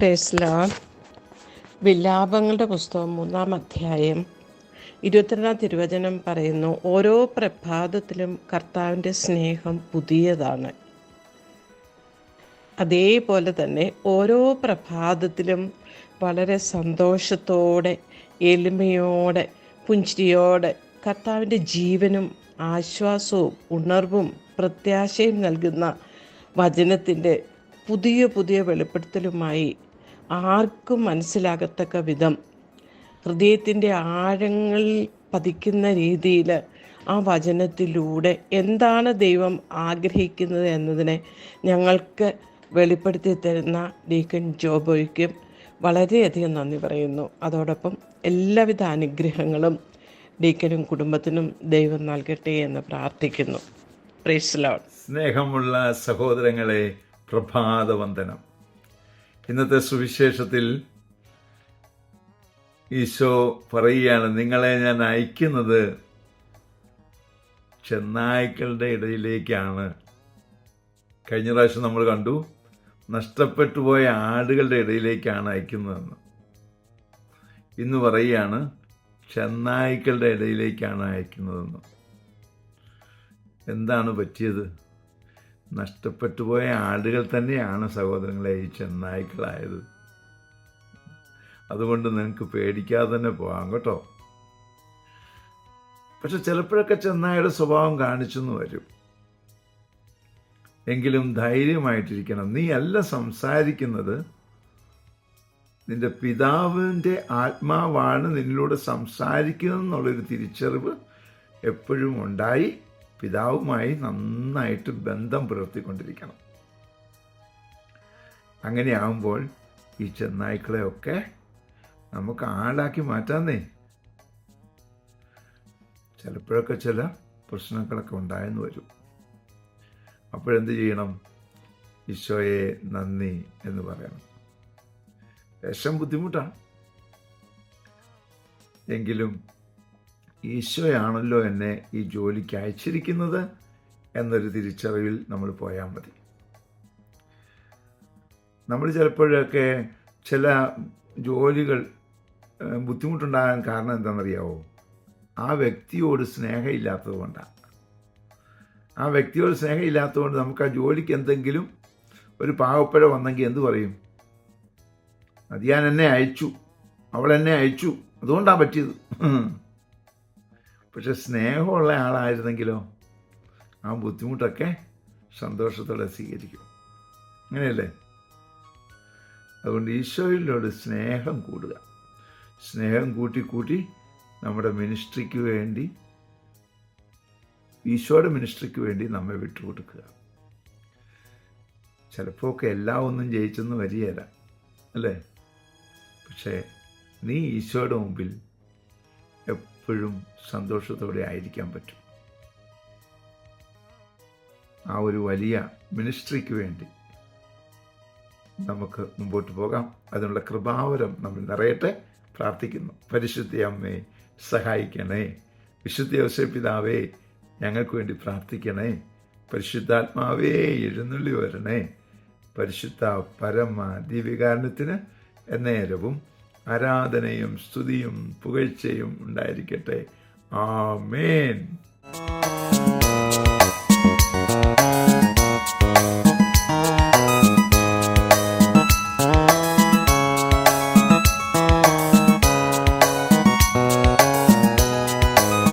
Praise Lord. വിലാപങ്ങളുടെ പുസ്തകം 3-ാം അധ്യായം 22-ാം തിരുവചനം പറയുന്നു, ഓരോ പ്രഭാതത്തിലും കർത്താവിൻ്റെ സ്നേഹം പുതിയതാണ്. അതേപോലെ തന്നെ ഓരോ പ്രഭാതത്തിലും വളരെ സന്തോഷത്തോടെ, എളിമയോടെ, പുഞ്ചിരിയോടെ കർത്താവിൻ്റെ ജീവനും ആശ്വാസവും ഉണർവും പ്രത്യാശയും നൽകുന്ന വചനത്തിൻ്റെ പുതിയ പുതിയ വെളിപ്പെടുത്തലുമായി ആർക്കും മനസ്സിലാകത്തക്ക വിധം ഹൃദയത്തിൻ്റെ ആഴങ്ങളിൽ പതിക്കുന്ന രീതിയിൽ ആ വചനത്തിലൂടെ എന്താണ് ദൈവം ആഗ്രഹിക്കുന്നത് എന്നതിനെ ഞങ്ങൾക്ക് വെളിപ്പെടുത്തി തരുന്ന ഡീക്കൻ ജോബോയ്ക്കും വളരെയധികം നന്ദി പറയുന്നു. അതോടൊപ്പം എല്ലാവിധ അനുഗ്രഹങ്ങളും ഡീക്കനും കുടുംബത്തിനും ദൈവം നൽകട്ടെ എന്ന് പ്രാർത്ഥിക്കുന്നു. Praise Lord. സ്നേഹമുള്ള സഹോദരങ്ങളെ, പ്രഭാതവന്ദനം. ഇന്നത്തെ സുവിശേഷത്തിൽ ഈശോ പറയുകയാണ്, നിങ്ങളെ ഞാൻ അയക്കുന്നത് ചെന്നായ്ക്കളുടെ ഇടയിലേക്കാണ്. കഴിഞ്ഞ പ്രാവശ്യം നമ്മൾ കണ്ടു, നഷ്ടപ്പെട്ടു പോയ ആടുകളുടെ ഇടയിലേക്കാണ് അയക്കുന്നതെന്ന്. ഇന്ന് പറയുകയാണ്, ചെന്നായ്ക്കളുടെ ഇടയിലേക്കാണ് അയക്കുന്നതെന്ന്. എന്താണ് പറ്റിയത്? നഷ്ടപ്പെട്ടു പോയ ആടുകൾ തന്നെയാണ് സഹോദരങ്ങളെ ഈ ചെന്നായ്ക്കളായത്. അതുകൊണ്ട് നിങ്ങൾക്ക് പേടിക്കാതെ തന്നെ പോകാം കേട്ടോ. പക്ഷെ ചിലപ്പോഴൊക്കെ ചെന്നായുടെ സ്വഭാവം കാണിച്ചെന്ന് വരും. എങ്കിലും ധൈര്യമായിട്ടിരിക്കണം. നീ അല്ല സംസാരിക്കുന്നത്, നിന്റെ പിതാവിൻ്റെ ആത്മാവാണ് നിന്നിലൂടെ സംസാരിക്കുന്നതെന്നുള്ളൊരു തിരിച്ചറിവ് എപ്പോഴും ഉണ്ടായി പിതാവുമായി നന്നായിട്ട് ബന്ധം പുലർത്തിക്കൊണ്ടിരിക്കണം. അങ്ങനെയാകുമ്പോൾ ഈ ചെന്നായ്ക്കളെയൊക്കെ നമുക്ക് ആടാക്കി മാറ്റാന്നേ. ചിലപ്പോഴൊക്കെ ചില പ്രശ്നങ്ങളൊക്കെ ഉണ്ടായെന്ന് വരും. അപ്പോഴെന്ത് ചെയ്യണം? ഈശോയെ നന്ദി എന്ന് പറയണം. ലേശം ബുദ്ധിമുട്ടാണ്, എങ്കിലും ഈശോയാണല്ലോ എന്നെ ഈ ജോലിക്ക് അയച്ചിരിക്കുന്നത് എന്നൊരു തിരിച്ചറിവിൽ നമ്മൾ പോയാൽ മതി. നമ്മൾ ചിലപ്പോഴൊക്കെ ചില ജോലികൾ ബുദ്ധിമുട്ടുണ്ടാകാൻ കാരണം എന്താണെന്നറിയാവോ? ആ വ്യക്തിയോട് സ്നേഹമില്ലാത്തത് കൊണ്ടാണ്. ആ വ്യക്തിയോട് സ്നേഹമില്ലാത്തതുകൊണ്ട് നമുക്ക് ആ ജോലിക്ക് എന്തെങ്കിലും ഒരു പാവപ്പഴ വന്നെങ്കിൽ എന്ത് പറയും? അത് ഞാൻ എന്നെ അയച്ചു, അവൾ എന്നെ അയച്ചു, അതുകൊണ്ടാണ് പറ്റിയത്. പക്ഷെ സ്നേഹമുള്ള ആളായിരുന്നെങ്കിലോ ആ ബുദ്ധിമുട്ടൊക്കെ സന്തോഷത്തോടെ സ്വീകരിക്കും. അങ്ങനെയല്ലേ? അതുകൊണ്ട് ഈശോയിലോട് സ്നേഹം കൂടുക. സ്നേഹം കൂട്ടി കൂട്ടി നമ്മുടെ മിനിസ്ട്രിക്ക് വേണ്ടി, ഈശോയുടെ മിനിസ്ട്രിക്ക് വേണ്ടി നമ്മെ വിട്ടുകൊടുക്കുക. ചിലപ്പോൾ ഒക്കെ എല്ലാം ഒന്നും ജയിച്ചെന്ന് വരികയില്ല, അല്ലേ? പക്ഷേ നീ ഈശോയുടെ മുമ്പിൽ എപ്പോഴും സന്തോഷത്തോടെ ആയിരിക്കാൻ പറ്റും. ആ ഒരു വലിയ മിനിസ്ട്രിക്ക് വേണ്ടി നമുക്ക് മുമ്പോട്ട് പോകാം. അതിനുള്ള കൃപാവരം നമ്മൾ നിറയട്ടെ പ്രാർത്ഥിക്കുന്നു. പരിശുദ്ധ അമ്മേ സഹായിക്കണേ. വിശുദ്ധ യോസേപ്പ് പിതാവേ ഞങ്ങൾക്ക് വേണ്ടി പ്രാർത്ഥിക്കണേ. പരിശുദ്ധാത്മാവേ എഴുന്നള്ളി വരണേ. പരിശുദ്ധ പരമ ദിവ്യകാരുണ്യത്തിന് എന്നേരവും ആരാധനയും സ്തുതിയും പുകഴ്ചയും ഉണ്ടായിരിക്കട്ടെ. ആമേൻ.